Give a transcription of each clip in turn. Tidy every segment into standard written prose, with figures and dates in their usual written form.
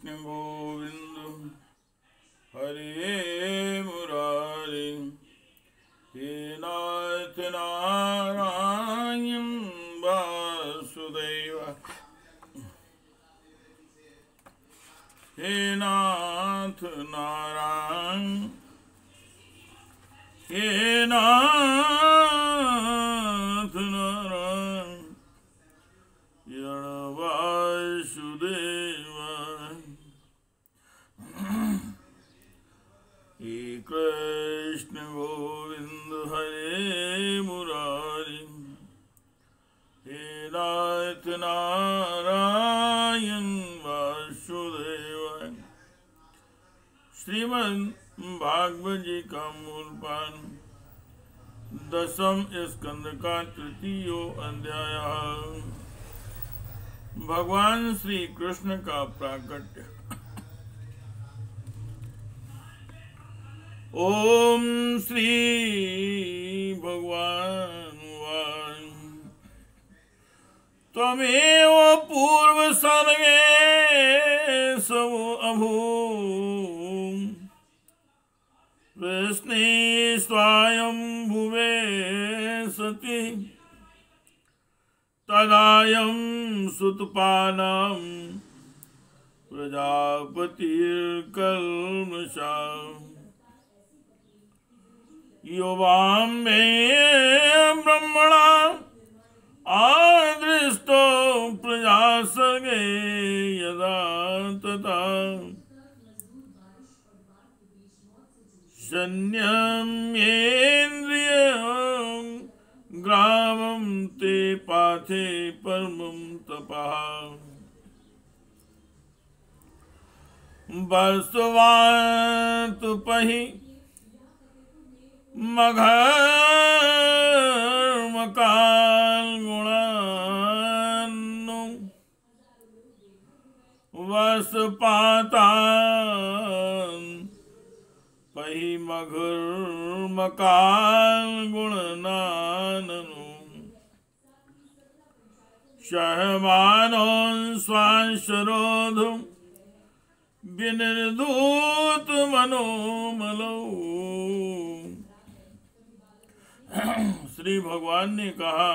कृष्ण गोविंद हरे मुरारे। हे नाथ नारायण वासुदेव। हे नाथ नारायण। हे नाथ नारायण वासुदेव। हे कृष्ण गोविंद हरे मुरारी। हे नाथ नारायण वासुदेव। श्रीमद् भागवत जी का मूल पाठ, दसम स्कंद का तृतीय अध्याय। भगवान श्री कृष्ण का प्राकट्य। ओम श्री भगवान त्वमेव पूर्व सर्गे सब अभूम प्रश्ने स्वयं भुवे सति तदायं सुतपानं प्रजापतिर्कल्मषः युवां मे ब्रह्मणा आदृष्टो प्रजासर्गे यदा तथा संयम्येन्द्रियं ग्रामं ते पाथे परमं तपः वसुवातुपहि मघर्मकाल गुणान्नु वसपातान् पहि मघर्मकाल गुणनाननु शहमानों स्वांशरोधुं विनिर्धूत मनोमलो। श्री भगवान ने कहा,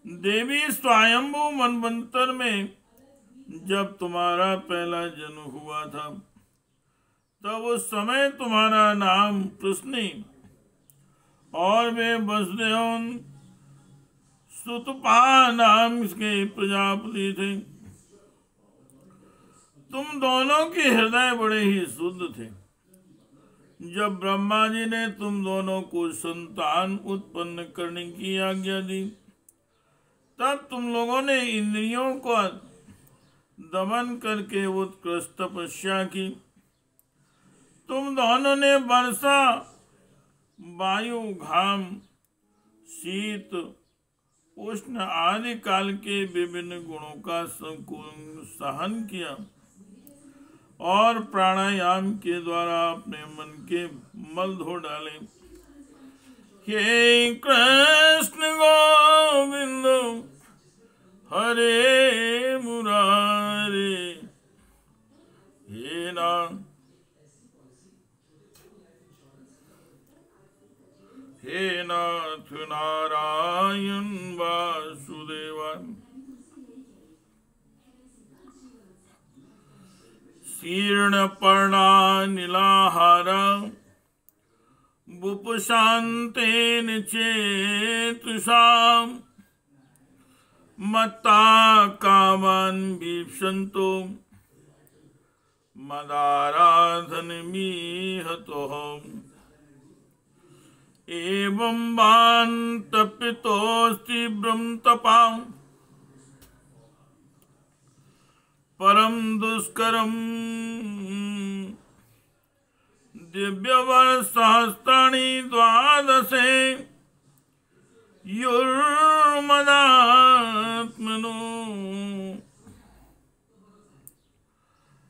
देवी स्वयंभू मनवंतर में जब तुम्हारा पहला जन्म हुआ था, तब उस समय तुम्हारा नाम प्रश्नि और वे वसुदेव सुतपा नाम के प्रजापति थे। तुम दोनों के हृदय बड़े ही शुद्ध थे। जब ब्रह्मा जी ने तुम दोनों को संतान उत्पन्न करने की आज्ञा दी, तब तुम लोगों ने इंद्रियों को दमन करके उत्कृष्ट तपस्या की। तुम दोनों ने वर्षा, वायु, घाम, शीत, उष्ण आदि काल के विभिन्न गुणों का सहन किया और प्राणायाम के द्वारा अपने मन के मल धो डाले। हे कृष्ण गोविंद हरे मुरारे। हे नाथ नारायण वासुदेवा। शीर्णपर्णा नीलाहारा बुपुशान्तेन चेतुषां मत्ता कामान् वीप्सन्तो मदाराधनमीहतोऽहम्। एवं वान्तप्यतोऽस्ति ब्रह्मतपा परम दुष्करम दिव्यवर्षसहस्राणि द्वादशे युर्मदात्मनो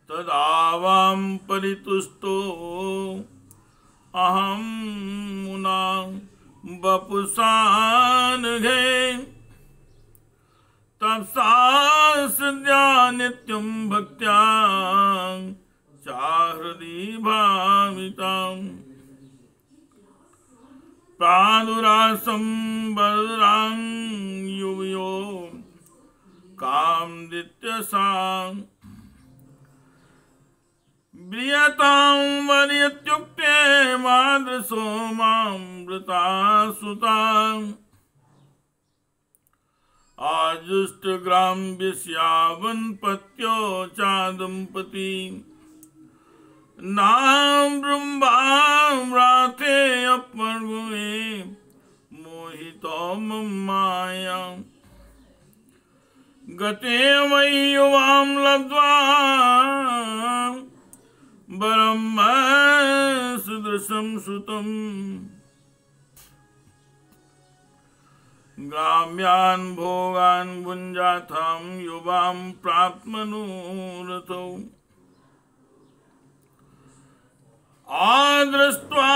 तदावां परितुष्टो अहं मुना वपुषानघे तपसा सद्या नित्यं भक्त्या चाहृदि भाविताम् प्रादुरासं बलरां युवयो कामदित्यसां ब्रियतां वरित्युक्ते मादृशो मामृता सुताम् आजुष्टग्राम विस्यावनपत्यो चादंपति नाम ब्रह्मां राथे अपमर्गुवे मोहितो माया गते वै युवां लब्ध्वा ब्रह्म सदृशं सुतम् ग्राम्यान् भोगान् भुञ्जाथं युवां प्राप्तमनोरथौ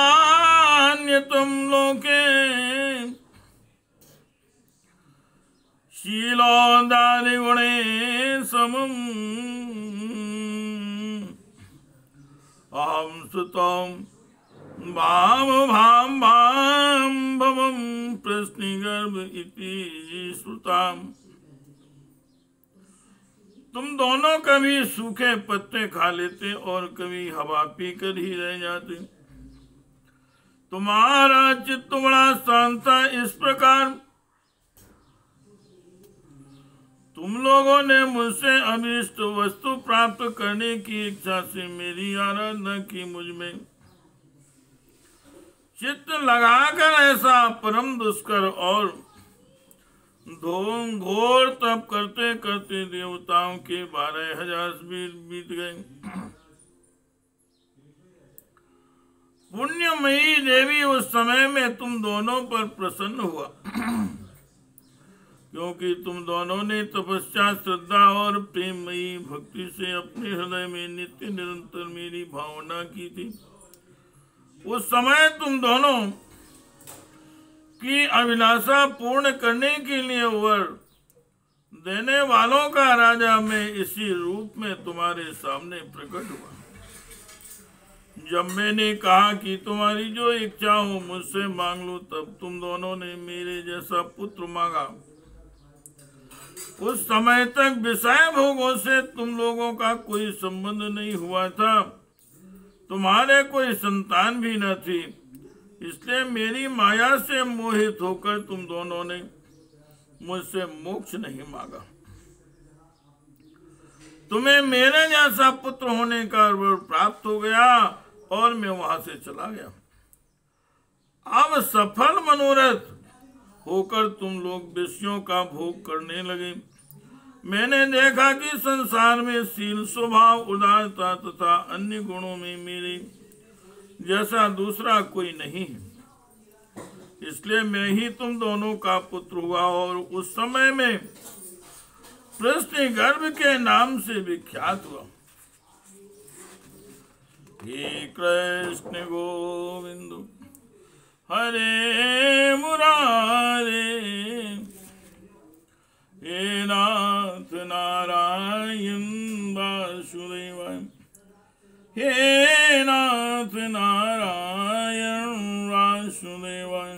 आदृष्ट्वान्यतं लोके शीलोदारिगुणे समम् अहं सुतं भाम भाम भाम भवम प्रश्निगर्भ इति श्रुताम। तुम दोनों कभी सूखे पत्ते खा लेते और कभी हवा पीकर ही रह जाते। तुम्हारा चित्त बड़ा शांत था। इस प्रकार तुम लोगों ने मुझसे अभीष्ट वस्तु प्राप्त करने की इच्छा से मेरी आराधना की। मुझ में चित्त लगाकर ऐसा परम दुष्कर और घोर तप करते करते देवताओं के 12,000 बीत गए। पुण्यमयी देवी उस समय में तुम दोनों पर प्रसन्न हुआ, क्योंकि तुम दोनों ने तपस्या, श्रद्धा और प्रेममयी भक्ति से अपने हृदय में नित्य निरंतर मेरी भावना की थी। उस समय तुम दोनों की अभिलाषा पूर्ण करने के लिए वर देने वालों का राजा मैं इसी रूप में तुम्हारे सामने प्रकट हुआ। जब मैंने कहा कि तुम्हारी जो इच्छा हो मुझसे मांग लो, तब तुम दोनों ने मेरे जैसा पुत्र मांगा। उस समय तक विषय भोगों से तुम लोगों का कोई संबंध नहीं हुआ था, तुम्हारे कोई संतान भी न थी। इसलिए मेरी माया से मोहित होकर तुम दोनों ने मुझसे मोक्ष नहीं मांगा। तुम्हें मेरे जैसा पुत्र होने का वर प्राप्त हो गया और मैं वहां से चला गया। अब सफल मनोरथ होकर तुम लोग विषयों का भोग करने लगे। मैंने देखा कि संसार में शील, स्वभाव, उदारता तथा अन्य गुणों में मेरे जैसा दूसरा कोई नहीं है। इसलिए मैं ही तुम दोनों का पुत्र हुआ और उस समय में प्रश्निगर्भ के नाम से विख्यात हुआ। हे कृष्ण गोविंद हरे मुरारे, हे नाथ नारायण वासुदेवाय, हे नाथ नारायण वासुदेवाय।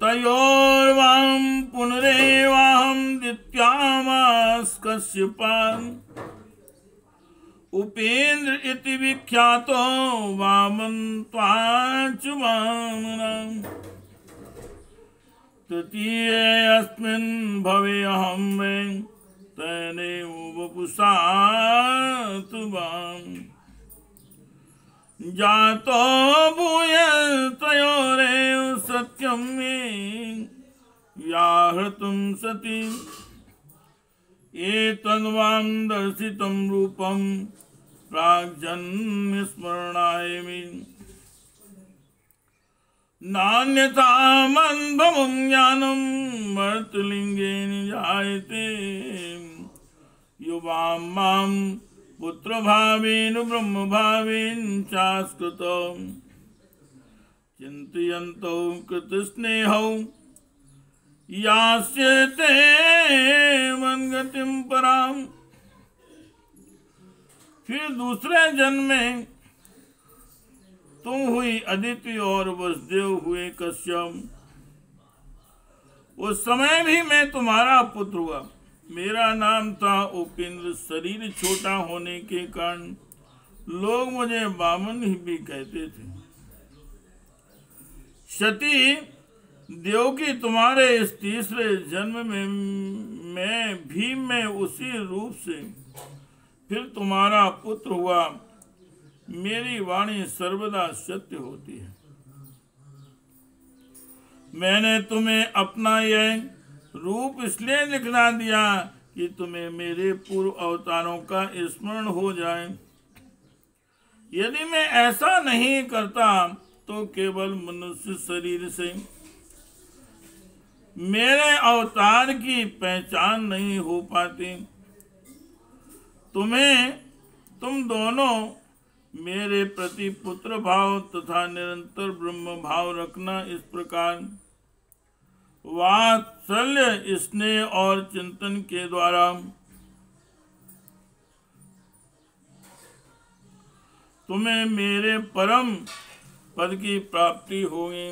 तयोर्वां पुनरेवाहं द्वितीयामास कश्यपान् उपेन्द्र इति विख्यातो वामन्त्वाच वामनाम्। तृतीयेऽस्मिन् भवे अहं वै तेनैव वपुषा तुवाम्। जातो भूयस्तयोरेव सत्यं मे व्याहृतं सति। एतद्वां दर्शितं रूपं प्राग्जन्म स्मरणाय मे। नान्यथा मन्भवं ज्ञानं मर्तलिङ्गेन जायते। युवां मां पुत्रभावेन ब्रह्मभावेन चास्कृतौ चिन्तयन्तौ कृतस्नेहौ यास्यते मनगतिम पराम। फिर दूसरे जन्म में तुम हुई अदिति और वसुदेव हुए कश्यप। उस समय भी मैं तुम्हारा पुत्र हुआ। मेरा नाम था उपेंद्र। शरीर छोटा होने के कारण लोग मुझे वामन ही भी कहते थे। सती देव की तुम्हारे इस तीसरे जन्म में मैं उसी रूप से फिर तुम्हारा पुत्र हुआ। मेरी वाणी सर्वदा सत्य होती है। मैंने तुम्हें अपना यह रूप इसलिए दिखला दिया कि तुम्हें मेरे पूर्व अवतारों का स्मरण हो जाए। यदि मैं ऐसा नहीं करता तो केवल मनुष्य शरीर से मेरे अवतार की पहचान नहीं हो पाती। तुम दोनों मेरे प्रति पुत्र भाव तथा निरंतर ब्रह्म भाव रखना। इस प्रकार वात्सल्य, स्नेह और चिंतन के द्वारा तुम्हें मेरे परम पद की प्राप्ति होगी।